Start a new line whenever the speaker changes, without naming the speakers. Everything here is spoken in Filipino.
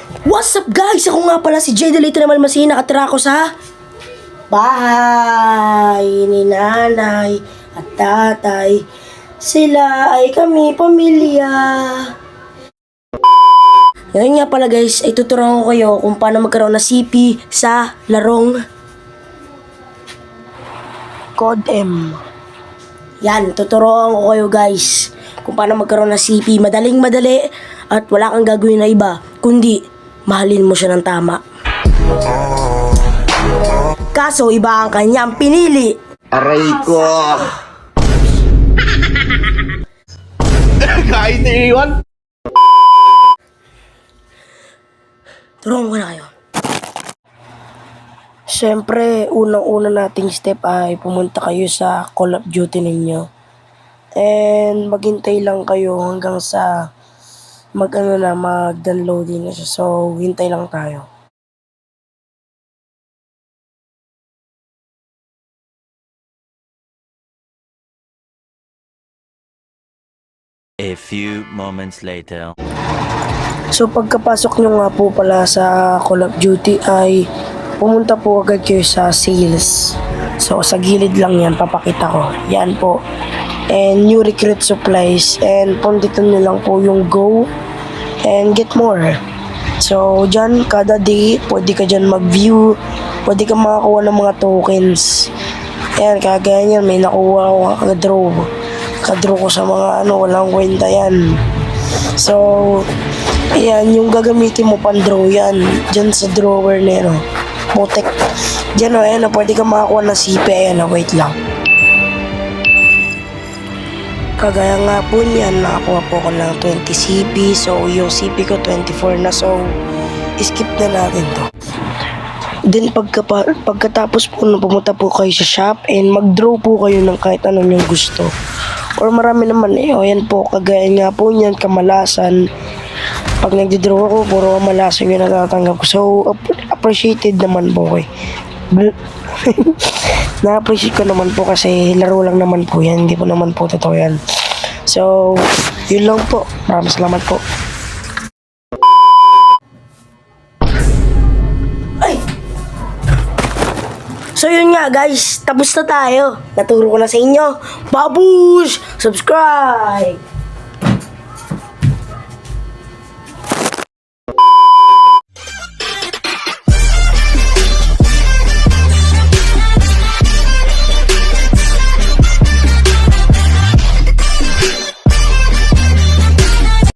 What's up guys? Ako nga pala si Jay Delito naman Masina. Nakatira ko sa bahay ni nanay at tatay. Sila ay kami pamilya. Ngayon nga pala guys, ay tuturuan ko kayo kung paano magkaroon ng CP sa larong Code M. Yan, tuturuan ko kayo guys kung paano magkaroon ng CP. Madaling madali at wala kang gagawin na iba, kundi mahalin mo siya ng tama. Kaso iba ang kanyang pinili.
Aray ko! Kahit iiwan!
Turuan ko na kayo. Siyempre, unang-una nating step ay pumunta kayo sa Call of Duty ninyo. And maghintay lang kayo hanggang sa mag-download na siya. So, hintay lang tayo.
A few moments later.
So, pagkapasok nyo nga po pala sa Call of Duty ay pumunta po agad kayo sa sales. So, sa gilid lang yan, papakita ko. Yan po. And new recruit supplies. And punditan nyo lang po yung go and get more. So, dyan, kada day, pwede ka dyan mag-view. Pwede ka makakuha ng mga tokens. Ayan, kagaya niyan, may nakuha ako kadraw. Kadraw ko sa mga walang kwenta yan. So, ayan, yung gagamitin mo pan-draw yan. Dyan sa drawer na yan, Motek. Dyan, ayan, pwede ka makakuha ng CP. Ayan, wait lang. Kagaya nga po niyan, nakakuha po ko ng 20 CP. So, yung CP ko 24 na. So, skip na natin to. Then, pagkatapos po, pumunta po kayo sa shop and mag-draw po kayo ng kahit ano yung gusto. Or marami naman ayan po, kagaya nga po niyan, kamalasan. Pag nagdi-draw ako, puro kamalasan yung natatanggap ko. So, appreciated naman po ko na-appreciate ko naman po kasi laro lang naman po yan, hindi po naman po totoo yan. So, yun lang po. Maraming salamat po. Ay! So yun nga guys, tapos na tayo. Naturo ko na sa inyo. Babush! Subscribe!